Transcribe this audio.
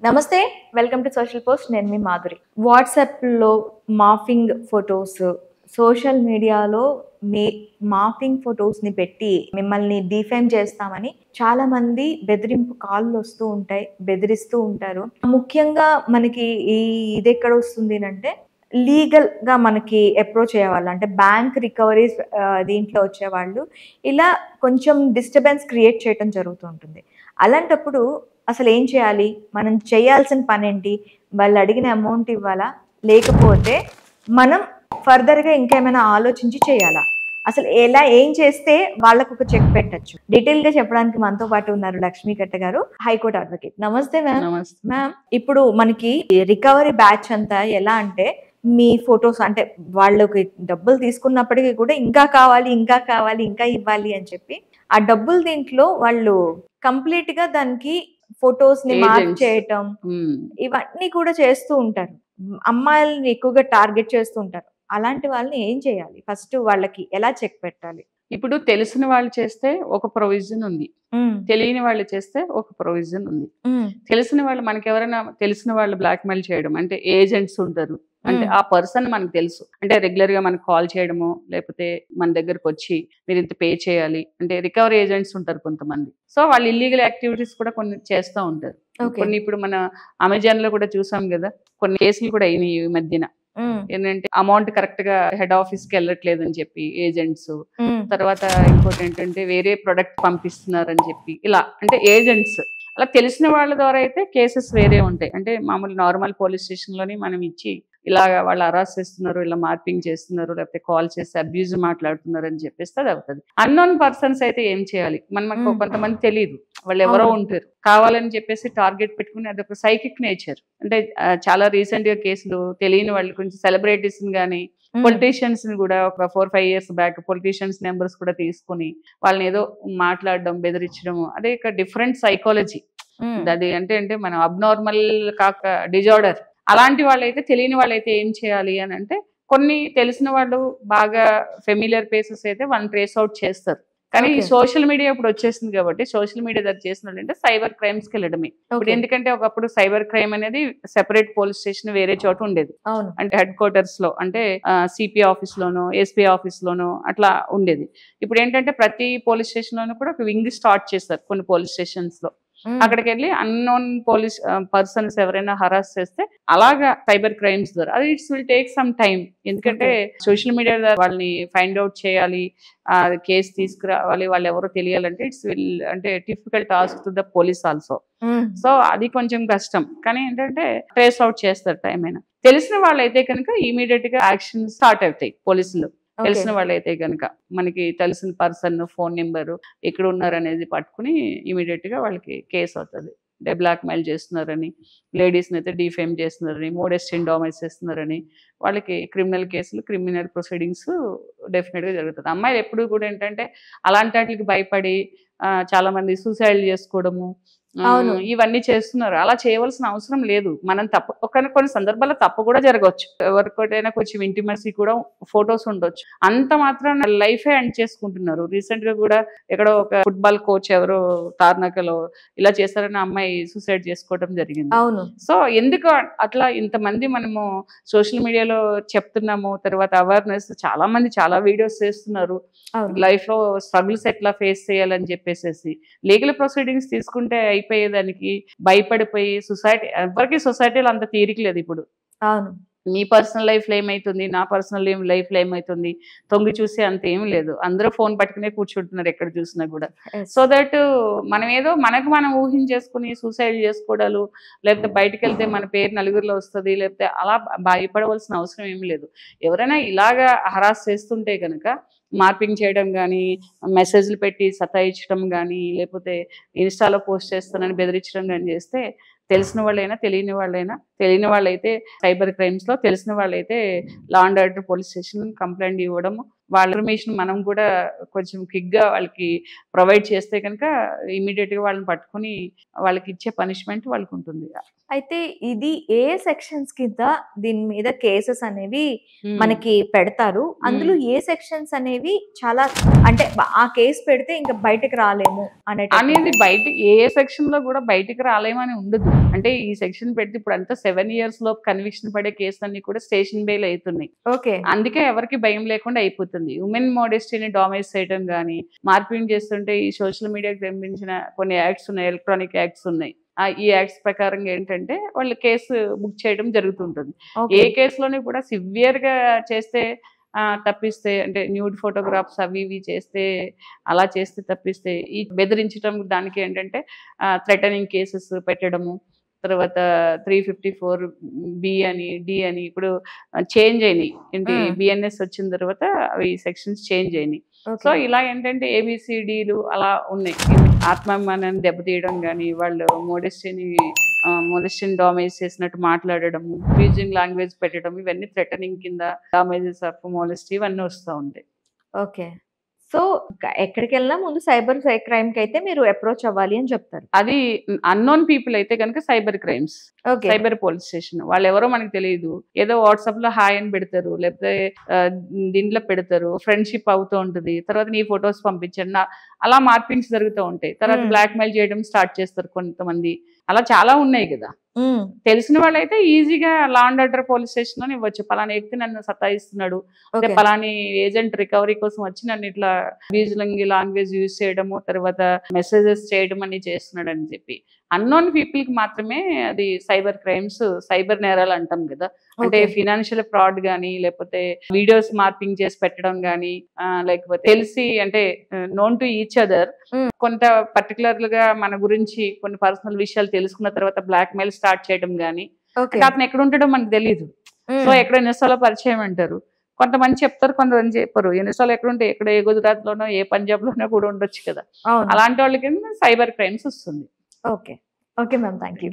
నమస్తే, welcome to social post. నేను మీ మాధురి. వాట్సాప్లో మాఫింగ్ ఫొటోస్, సోషల్ మీడియాలో మీ మాఫింగ్ ఫొటోస్ని పెట్టి మిమ్మల్ని డిఫేమ్ చేస్తామని చాలా మంది బెదిరింపు కాల్లు వస్తూ ఉంటాయి, బెదిరిస్తూ ఉంటారు. ముఖ్యంగా మనకి ఇది ఎక్కడ వస్తుంది అంటే లీగల్గా మనకి అప్రోచ్ అయ్యేవాళ్ళు, అంటే బ్యాంక్ రికవరీస్ దీంట్లో వచ్చేవాళ్ళు ఇలా కొంచెం డిస్టర్బెన్స్ క్రియేట్ చేయడం జరుగుతూ ఉంటుంది. అలాంటప్పుడు అసలు ఏం చేయాలి? మనం చేయాల్సిన పని ఏంటి? వాళ్ళు అడిగిన అమౌంట్ ఇవ్వాలా? లేకపోతే మనం ఫర్దర్గా ఇంకేమైనా ఆలోచించి చేయాలా? అసలు ఏం చేస్తే వాళ్ళకు ఒక చెక్ పెట్టచ్చు? డీటెయిల్ గా చెప్పడానికి మనతో పాటు ఉన్నారు లక్ష్మీ కట్ట గారు, హైకోర్టు అడ్వకేట్. నమస్తే మ్యామ్. మ్యామ్, ఇప్పుడు మనకి రికవరీ బ్యాచ్ అంతా ఎలా అంటే మీ ఫొటోస్, అంటే వాళ్ళకి డబ్బులు తీసుకున్నప్పటికీ కూడా ఇంకా కావాలి, ఇంకా కావాలి, ఇంకా ఇవ్వాలి అని చెప్పి ఆ డబ్బులు దీంట్లో వాళ్ళు కంప్లీట్ గా దానికి ఫొటోస్ ని మార్క్ చేయటం ఇవన్నీ కూడా చేస్తూ ఉంటారు. అమ్మాయిల్ని ఎక్కువగా టార్గెట్ చేస్తూ ఉంటారు. అలాంటి వాళ్ళని ఏం చేయాలి? ఫస్ట్ వాళ్ళకి ఎలా చెక్ పెట్టాలి? ఇప్పుడు తెలిసిన వాళ్ళు చేస్తే ఒక ప్రొవిజన్ ఉంది, తెలియని వాళ్ళు చేస్తే ఒక ప్రొవిజన్ ఉంది. తెలిసిన వాళ్ళు, మనకి ఎవరైనా తెలిసిన వాళ్ళు బ్లాక్మెయిల్ చేయడం, అంటే ఏజెంట్స్ ఉంటారు, అంటే ఆ పర్సన్ మనకు తెలుసు, అంటే రెగ్యులర్ గా మనకు కాల్ చేయడము, లేకపోతే మన దగ్గరకు వచ్చి మీరు ఇంత పే చేయాలి అంటే రికవరీ ఏజెంట్స్ ఉంటారు కొంతమంది. సో వాళ్ళు ఇల్లీగల్ యాక్టివిటీస్ కూడా కొన్ని చేస్తూ ఉంటారు. కొన్ని ఇప్పుడు మన అమెజాన్ లో కూడా చూసాం కదా, కొన్ని కేసులు కూడా అయినాయి ఈ మధ్యన. ఏంటంటే అమౌంట్ కరెక్ట్ గా హెడ్ ఆఫీస్ కి వెళ్ళట్లేదు అని చెప్పి ఏజెంట్స్, తర్వాత ఇంకోటి ఏంటంటే వేరే ప్రొడక్ట్ పంపిస్తున్నారని చెప్పి, ఇలా అంటే ఏజెంట్స్. అలా తెలిసిన వాళ్ళ ద్వారా అయితే కేసెస్ వేరే ఉంటాయి. అంటే మామూలు నార్మల్ పోలీస్ స్టేషన్ లోని మనం ఇచ్చి ఇలాగా వాళ్ళు అరెస్ట్ చేస్తున్నారు, ఇలా మార్పింగ్ చేస్తున్నారు, లేకపోతే కాల్ చేసి అబ్యూజ్ మాట్లాడుతున్నారు అని చెప్పేస్తే అది అవుతుంది. అన్నోన్ పర్సన్స్ అయితే ఏం చేయాలి? మనకు కొంతమంది తెలియదు, వాళ్ళు ఎవరో ఉంటారు, కావాలని చెప్పేసి టార్గెట్ పెట్టుకుని, అదొక సైకిక్ నేచర్. అంటే చాలా రీసెంట్ గా కేసులు తెలియని వాళ్ళు, కొంచెం సెలబ్రిటీస్ కానీ పొలిటీషియన్స్ ని కూడా ఒక 4-5 years బ్యాక్ పొలిటీషియన్స్ నెంబర్స్ కూడా తీసుకుని వాళ్ళని ఏదో మాట్లాడడం, బెదిరించడం, అదే ఇక డిఫరెంట్ సైకాలజీ. అది అంటే మనం అబ్నార్మల్ కాక డిజార్డర్. అలాంటి వాళ్ళైతే, తెలియని వాళ్ళైతే ఏం చేయాలి అని అంటే, కొన్ని తెలిసిన వాళ్ళు బాగా ఫెమిలియర్ ఫేసెస్ అయితే వాళ్ళని ట్రేస్ అవుట్ చేస్తారు. కానీ ఈ సోషల్ మీడియా ఇప్పుడు వచ్చేసింది కాబట్టి సోషల్ మీడియా దగ్గర చేసినట్టు సైబర్ క్రైమ్స్ కి వెళ్ళడమే. ఇప్పుడు ఎందుకంటే ఒకప్పుడు సైబర్ క్రైమ్ అనేది సెపరేట్ పోలీస్ స్టేషన్ వేరే చోట ఉండేది, అంటే హెడ్ క్వార్టర్స్ లో, అంటే సిపి ఆఫీస్ లోనో ఎస్పీ ఆఫీస్ లోనో అట్లా ఉండేది. ఇప్పుడు ఏంటంటే ప్రతి పోలీస్ స్టేషన్ లోనూ కూడా ఒక వింగ్ స్టార్ట్ చేస్తారు కొన్ని పోలీస్ స్టేషన్స్ లో. అక్కడికి వెళ్ళి అన్నోన్ పోలీస్ పర్సన్స్ ఎవరైనా హరాస్ చేస్తే అలాగా సైబర్ క్రైమ్స్ ద్వారా అది it's will take some time. ఎందుకంటే సోషల్ మీడియా ద్వారా వాళ్ళని ఫైండ్ అవుట్ చేయాలి, కేసు తీసుకురావాలి, వాళ్ళు ఎవరో తెలియాలంటే ఇట్స్ విల్ అంటే difficult task to the police also. So అది కొంచెం కష్టం. కానీ ఏంటంటే ట్రేస్ అవుట్ చేస్తారు టైం అయినా. తెలిసిన వాళ్ళైతే కనుక ఇమీడియట్ గా యాక్షన్ స్టార్ట్ అవుతాయి పోలీసులు. తెలిసిన వాళ్ళైతే కనుక మనకి తెలిసిన పర్సన్ ఫోన్ నెంబరు ఎక్కడ ఉన్నారు అనేది పట్టుకుని ఇమీడియట్ గా వాళ్ళకి కేసు అవుతుంది. అంటే బ్లాక్ మెయిల్ చేస్తున్నారని, లేడీస్ని అయితే డిఫేమ్ చేస్తున్నారని, మోడెస్ట్ ఇండామైజ్ చేస్తున్నారని వాళ్ళకి క్రిమినల్ కేసులు, క్రిమినల్ ప్రొసీడింగ్స్ డెఫినెట్గా జరుగుతుంది. అమ్మాయిలు ఎప్పుడు కూడా ఏంటంటే అలాంటి వాటికి భయపడి చాలా మంది సూసైడ్ చేసుకోవడము ఇవన్నీ చేస్తున్నారు. అలా చేయవలసిన అవసరం లేదు. మనం తప్పు కొన్ని సందర్భాల్లో తప్పు కూడా జరగవచ్చు, ఎవరికైనా కొంచెం ఇంటిమసీ కూడా ఫొటోస్ ఉండొచ్చు, అంత మాత్రం లైఫే ఎండ్ చేసుకుంటున్నారు. రీసెంట్ గా కూడా ఎక్కడో ఒక ఫుట్బాల్ కోచ్ ఎవరో తార్నాకలో ఇలా చేశారని అమ్మాయి సూసైడ్ చేసుకోవడం జరిగింది. సో ఎందుకు అట్లా ఇంతమంది మనము సోషల్ మీడియాలో చెప్తున్నాము, తర్వాత అవేర్నెస్ చాలా మంది చాలా వీడియోస్ చేస్తున్నారు, లైఫ్ లో స్ట్రగుల్స్ ఎట్లా ఫేస్ చేయాలని చెప్పేసి. లీగల్ ప్రొసీడింగ్స్ తీసుకుంటే అయిపోయేదానికి భయపడిపోయి ఎవరికి సొసైటీలో అంత తీరిక లేదు ఇప్పుడు. మీ పర్సనల్ లైఫ్ లో ఏమైతుంది, నా పర్సనల్ లైఫ్ లో ఏమైతుంది, తొంగి చూసే అంత ఏం లేదు. అందరూ ఫోన్ పట్టుకునే కూర్చుంటున్నారు ఎక్కడ చూసినా కూడా. సో దట్ మనం ఏదో మనం ఊహించేసుకుని సూసైడ్ చేసుకోవడాలు, లేకపోతే బయటకు వెళ్తే మన పేరు నలుగురిలో వస్తుంది, లేకపోతే అలా భయపడవలసిన అవసరం ఏమి లేదు. ఎవరైనా ఇలాగా హరాస్ చేస్తుంటే కనుక మార్పింగ్ చేయడం కానీ, మెసేజ్లు పెట్టి సతాయించడం కానీ, లేకపోతే ఇన్స్టాలో పోస్ట్ చేస్తానని బెదిరించడం కానీ చేస్తే, తెలిసిన వాళ్ళైనా తెలియని వాళ్ళైతే సైబర్ క్రైమ్స్ లో, తెలిసిన వాళ్ళైతే law and order police station complaint ఇవ్వడం, వాళ్ళ ఇన్ఫర్మేషన్ మనం కూడా కొంచెం క్విక్గా వాళ్ళకి ప్రొవైడ్ చేస్తే కనుక ఇమీడియట్గా వాళ్ళని పట్టుకుని వాళ్ళకి ఇచ్చే పనిష్మెంట్ వాళ్ళకి ఉంటుంది. అయితే ఇది ఏ సెక్షన్స్ కింద దీని మీద కేసెస్ అనేవి మనకి పెడతారు? అందులో ఏ సెక్షన్స్ అనేవి చాలా అంటే ఆ కేసు పెడితే ఇంకా బయటకు రాలేము అనేది బయట ఏ సెక్షన్ లో కూడా బయటకు రాలేమని ఉండదు. అంటే ఈ సెక్షన్ పెడితే ఇప్పుడు అంతా 7 years లో కన్విక్షన్ పడే కేసులు అన్ని కూడా స్టేషన్ బెయిల్ అవుతున్నాయి. ఓకే. అందుకే ఎవరికి భయం లేకుండా అయిపోతుంది. ఉమెన్ మోడెస్టీని డామినేట్ చేయడం కానీ, మార్పింగ్ చేస్తుంటే ఈ సోషల్ మీడియాకి సంబంధించిన కొన్ని యాక్ట్స్ ఉన్నాయి, ఎలక్ట్రానిక్ యాక్ట్స్ ఉన్నాయి. ఈ యాక్ట్స్ ప్రకారం ఏంటంటే వాళ్ళు కేసు బుక్ చేయడం జరుగుతుంటుంది. ఏ కేసులోనే కూడా సివియర్ గా చేస్తే తప్పిస్తే, అంటే న్యూడ్ ఫోటోగ్రాఫ్స్ అవి ఇవి చేస్తే, అలా చేస్తే తప్పిస్తే, ఈ బెదిరించడం దానికి ఏంటంటే థ్రెటనింగ్ కేసెస్ పెట్టడము, తర్వాత 354B అని డి అని ఇప్పుడు చేంజ్ అయినాయి. ఏంటి బిఎన్ఎస్ వచ్చిన తర్వాత అవి సెక్షన్స్ చేంజ్ అయినాయి. సో ఇలా ఏంటంటే ABCDలు అలా ఉన్నాయి. ఆత్మాభిమానాన్ని దెబ్బతీయడం కానీ, వాళ్ళు మోడెస్టీని డామేజ్ చేసినట్టు మాట్లాడడము, యూజింగ్ లాంగ్వేజ్ పెట్టడం, ఇవన్నీ థ్రెటనింగ్ కింద డామేజెస్ ఆఫ్ మోడెస్టీ ఇవన్నీ వస్తూ ఉంటాయి. ఓకే. సో ఎక్కడికి వెళ్ళినా ముందు సైబర్ క్రైమ్ కి అయితే మీరు అప్రోచ్ అవ్వాలి అని చెప్తారు. అది అన్నోన్ పీపుల్ అయితే కనుక cyber crimes, cyber police station. వాళ్ళు ఎవరో మనకు తెలియదు, ఏదో వాట్సాప్ లో హాయ్ అని పెడతారు, లేకపోతే దీంట్లో పెడతారు, ఫ్రెండ్షిప్ అవుతూ ఉంటుంది, తర్వాత నీ ఫొటోస్ పంపించండి, అలా మార్పింగ్స్ జరుగుతూ ఉంటాయి. తర్వాత బ్లాక్ మెయిల్ చేయడం స్టార్ట్ చేస్తారు కొంతమంది. అలా చాలా ఉన్నాయి కదా. తెలిసిన వాళ్ళైతే ఈజీగా law and order police station లో ఇవ్వచ్చు, పలానా వ్యక్తి నన్ను సతాయిస్తున్నాడు, పలాని ఏజెంట్ రికవరీ కోసం వచ్చి నన్ను ఇట్లా అబ్యూజింగ్ లాంగ్వేజ్ యూజ్ చేయడము, తర్వాత మెసేజెస్ చేయడం అని చేస్తున్నాడు అని చెప్పి. అన్నోన్ పీపుల్ కి మాత్రమే అది సైబర్ క్రైమ్స్, సైబర్ నేరాలు అంటాం కదా. అంటే ఫినాన్షియల్ ఫ్రాడ్ కానీ, లేకపోతే వీడియోస్ మార్పింగ్ చేసి పెట్టడం కానీ, లేకపోతే తెలిసి అంటే నోన్ టు ఈచ్ అదర్ కొంత పర్టికులర్ గా మన గురించి కొన్ని పర్సనల్ విషయాలు తెలుసుకున్న తర్వాత బ్లాక్ మెయిల్ స్టార్ట్ చేయడం కానీ, అతను ఎక్కడ ఉంటాడో మనకు తెలియదు. సో ఎక్కడ ఎన్ఎస్ఓలో పరిచయం అంటారు, కొంతమంది చెప్తారు, కొంతమంది చెప్పరు. ఎన్ఎస్ఓలో ఎక్కడ ఉంటే, ఎక్కడ ఏ గుజరాత్ లోనో ఏ పంజాబ్ లోనో కూడా ఉండొచ్చు కదా. అలాంటి వాళ్ళకి సైబర్ క్రైమ్స్ వస్తుంది. Okay. Okay ma'am, thank you.